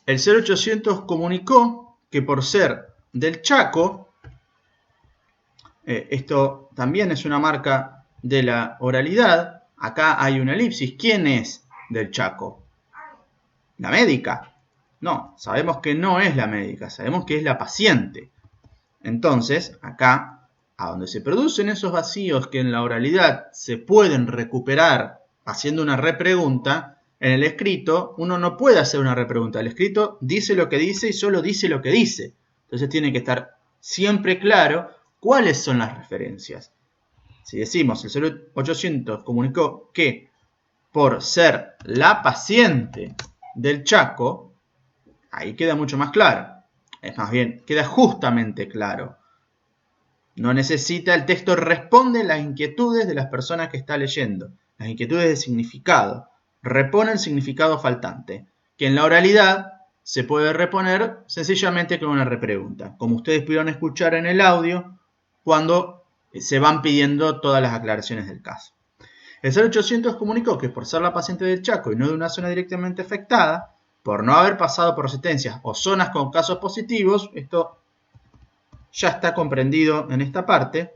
El 0800 comunicó que por ser del Chaco, esto también es una marca de la oralidad. Acá hay una elipsis. ¿Quién es del Chaco? ¿La médica? No, sabemos que no es la médica, sabemos que es la paciente. Entonces, acá, a donde se producen esos vacíos que en la oralidad se pueden recuperar haciendo una repregunta, en el escrito uno no puede hacer una repregunta. El escrito dice lo que dice y solo dice lo que dice. Entonces tiene que estar siempre claro cuáles son las referencias. Si decimos el 0800 comunicó que por ser la paciente del Chaco, ahí queda mucho más claro. Es más bien, queda justamente claro. No necesita, el texto responde las inquietudes de las personas que está leyendo, las inquietudes de significado. Repone el significado faltante, que en la oralidad se puede reponer sencillamente con una repregunta, como ustedes pudieron escuchar en el audio cuando se van pidiendo todas las aclaraciones del caso. El 0800 comunicó que por ser la paciente del Chaco y no de una zona directamente afectada, por no haber pasado por resistencias o zonas con casos positivos, esto ya está comprendido en esta parte.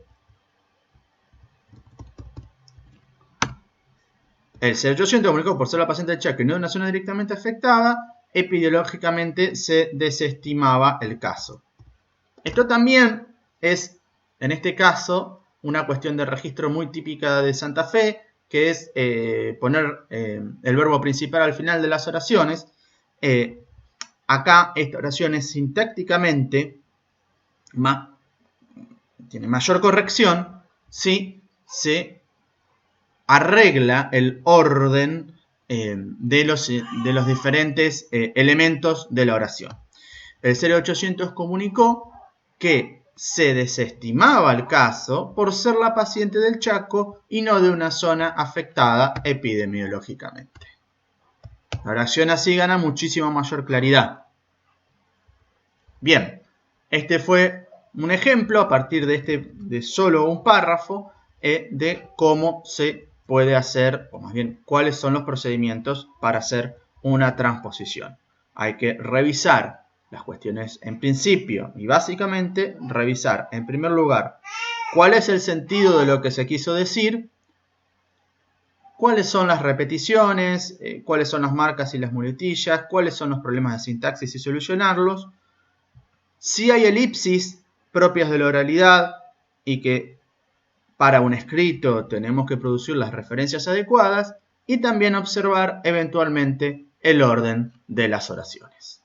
El 0800 comunicó por ser la paciente del Chaco y no de una zona directamente afectada, epidemiológicamente se desestimaba el caso. Esto también es, en este caso, una cuestión de registro muy típica de Santa Fe, que es poner el verbo principal al final de las oraciones. Acá esta oración es sintácticamente tiene mayor corrección si se arregla el orden de los diferentes elementos de la oración. El 0800 comunicó que se desestimaba el caso por ser la paciente del Chaco y no de una zona afectada epidemiológicamente. La oración así gana muchísima mayor claridad. Bien, este fue un ejemplo a partir de solo un párrafo de cómo se puede hacer, o más bien cuáles son los procedimientos para hacer una transposición. Hay que revisar las cuestiones en principio y básicamente revisar en primer lugar cuál es el sentido de lo que se quiso decir, cuáles son las repeticiones, cuáles son las marcas y las muletillas, cuáles son los problemas de sintaxis y solucionarlos. Si hay elipsis propias de la oralidad y que para un escrito tenemos que producir las referencias adecuadas y también observar eventualmente el orden de las oraciones.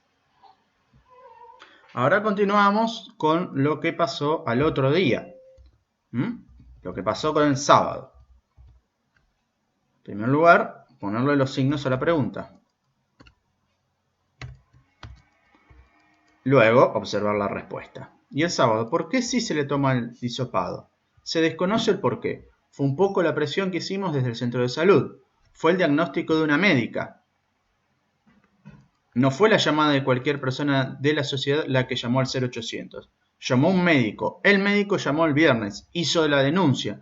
Ahora continuamos con lo que pasó al otro día. Lo que pasó con el sábado. En primer lugar, ponerle los signos a la pregunta. Luego, observar la respuesta. Y el sábado, ¿por qué sí se le toma el hisopado? Se desconoce el por qué. Fue un poco la presión que hicimos desde el centro de salud. Fue el diagnóstico de una médica. No fue la llamada de cualquier persona de la sociedad la que llamó al 0800. Llamó un médico. El médico llamó el viernes. Hizo la denuncia.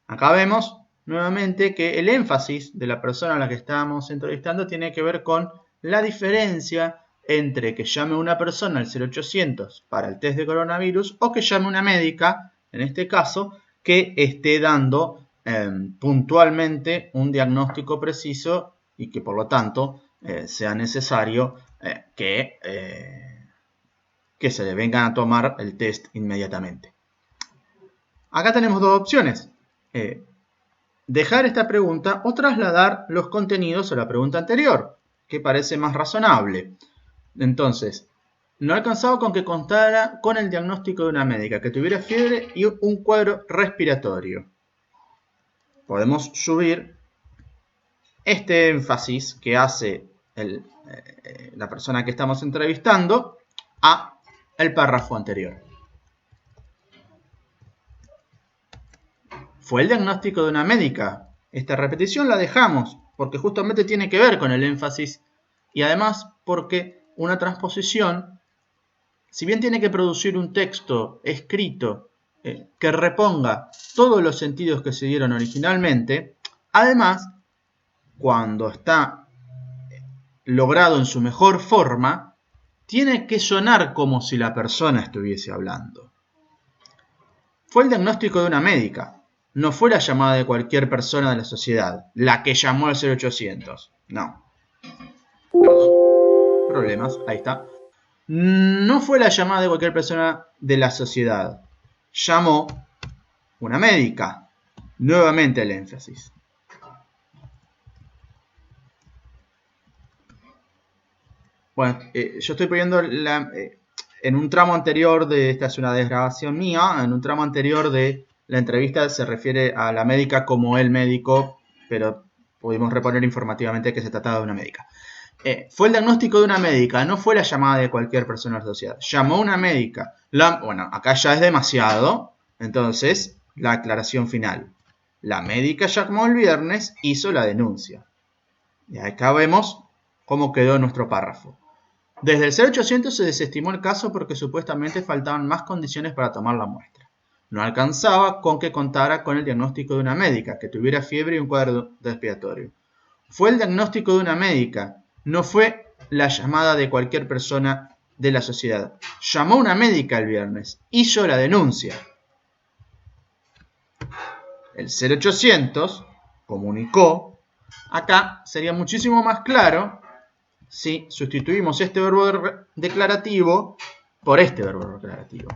Acá vemos nuevamente que el énfasis de la persona a la que estábamos entrevistando tiene que ver con la diferencia entre que llame una persona al 0800 para el test de coronavirus o que llame una médica, en este caso, que esté dando puntualmente un diagnóstico preciso y que por lo tanto sea necesario que se le vengan a tomar el test inmediatamente. Acá tenemos dos opciones. Dejar esta pregunta o trasladar los contenidos a la pregunta anterior, que parece más razonable. Entonces, no alcanzaba con que constara con el diagnóstico de una médica, que tuviera fiebre y un cuadro respiratorio. Podemos subir este énfasis que hace la persona que estamos entrevistando a el párrafo anterior. Fue el diagnóstico de una médica. Esta repetición la dejamos porque justamente tiene que ver con el énfasis y además porque una transposición, si bien tiene que producir un texto escrito que reponga todos los sentidos que se dieron originalmente, además, cuando está logrado en su mejor forma, tiene que sonar como si la persona estuviese hablando. Fue el diagnóstico de una médica. No fue la llamada de cualquier persona de la sociedad, la que llamó al 0800. No. Problemas, ahí está. No fue la llamada de cualquier persona de la sociedad. Llamó una médica. Nuevamente el énfasis. Bueno, yo estoy poniendo en un tramo anterior de, esta es una desgrabación mía, en un tramo anterior de la entrevista se refiere a la médica como el médico, pero pudimos reponer informativamente que se trataba de una médica. Fue el diagnóstico de una médica, no fue la llamada de cualquier persona de la sociedad. Llamó una médica. Bueno, acá ya es demasiado, entonces la aclaración final. La médica llamó el viernes, hizo la denuncia. Y acá vemos cómo quedó nuestro párrafo. Desde el 0800 se desestimó el caso porque supuestamente faltaban más condiciones para tomar la muestra. No alcanzaba con que contara con el diagnóstico de una médica, que tuviera fiebre y un cuadro respiratorio. Fue el diagnóstico de una médica, no fue la llamada de cualquier persona de la sociedad. Llamó una médica el viernes, hizo la denuncia. El 0800 comunicó. Acá sería muchísimo más claro si sustituimos este verbo declarativo por este verbo declarativo.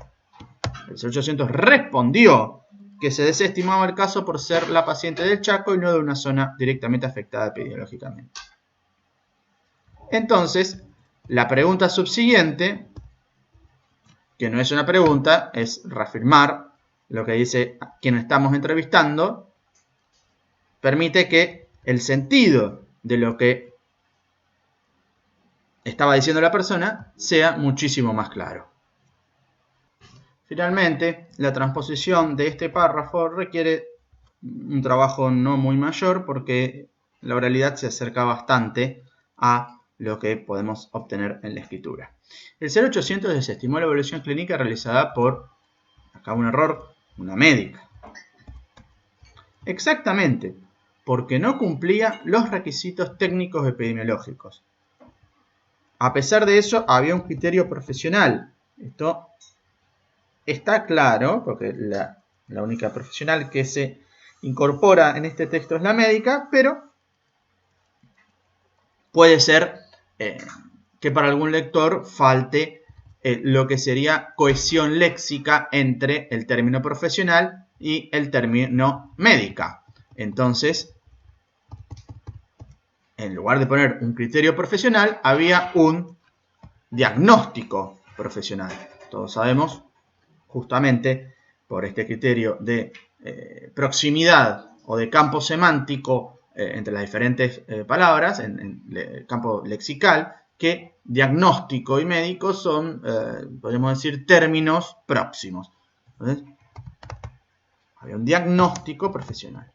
El 0800 respondió que se desestimaba el caso por ser la paciente del Chaco y no de una zona directamente afectada epidemiológicamente. Entonces, la pregunta subsiguiente, que no es una pregunta, es reafirmar lo que dice quien estamos entrevistando, permite que el sentido de lo que estaba diciendo la persona sea muchísimo más claro. Finalmente, la transposición de este párrafo requiere un trabajo no muy mayor porque la oralidad se acerca bastante a lo que podemos obtener en la escritura. El 0800 desestimó la evaluación clínica realizada por, acá un error, una médica. Exactamente, porque no cumplía los requisitos técnicos epidemiológicos. A pesar de eso, había un criterio profesional. Esto está claro, porque la única profesional que se incorpora en este texto es la médica, pero puede ser que para algún lector falte lo que sería cohesión léxica entre el término profesional y el término médica. Entonces, en lugar de poner un criterio profesional, había un diagnóstico profesional. Todos sabemos, justamente por este criterio de proximidad o de campo semántico entre las diferentes palabras, en el campo lexical, que diagnóstico y médico son, podemos decir, términos próximos. ¿Entonces? Había un diagnóstico profesional.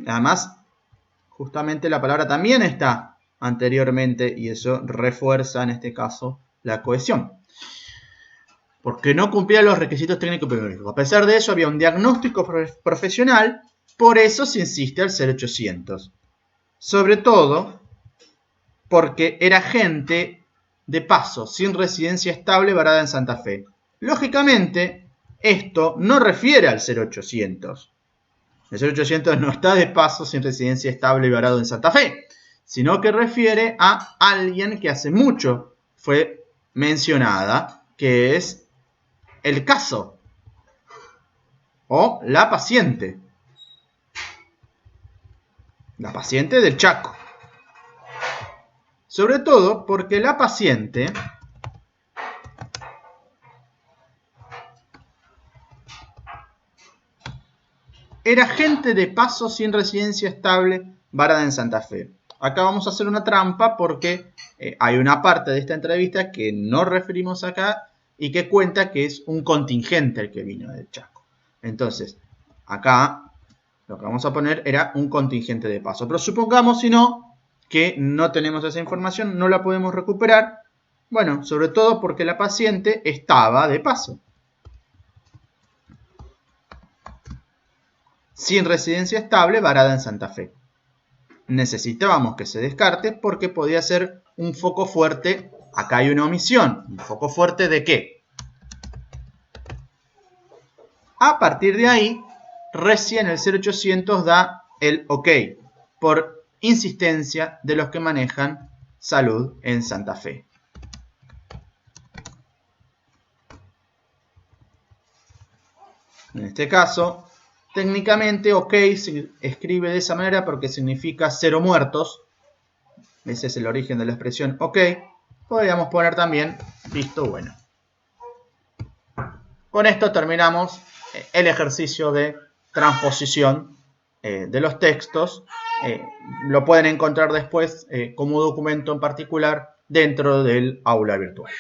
Además, justamente la palabra también está anteriormente y eso refuerza en este caso la cohesión. Porque no cumplía los requisitos técnico-epidemiológicos. A pesar de eso, había un diagnóstico profesional, por eso se insiste al 0800. Sobre todo porque era gente de paso, sin residencia estable, varada en Santa Fe. Lógicamente, esto no refiere al 0800. El 0800 no está de paso, sin residencia estable y varado en Santa Fe, sino que refiere a alguien que hace mucho fue mencionada, que es el caso o la paciente del Chaco. Sobre todo porque la paciente era gente de paso sin residencia estable varada en Santa Fe. Acá vamos a hacer una trampa porque hay una parte de esta entrevista que no referimos acá y que cuenta que es un contingente el que vino del Chaco. Entonces, acá lo que vamos a poner era un contingente de paso. Pero supongamos, si no, que no tenemos esa información, no la podemos recuperar. Bueno, sobre todo porque la paciente estaba de paso. Sin residencia estable, varada en Santa Fe. Necesitábamos que se descarte porque podía ser un foco fuerte Acá hay una omisión, un foco fuerte de qué. A partir de ahí, recién el 0800 da el OK, por insistencia de los que manejan salud en Santa Fe. En este caso, técnicamente OK se escribe de esa manera porque significa 0 muertos. Ese es el origen de la expresión OK. Podríamos poner también visto bueno. Con esto terminamos el ejercicio de transposición de los textos. Lo pueden encontrar después como documento en particular dentro del aula virtual.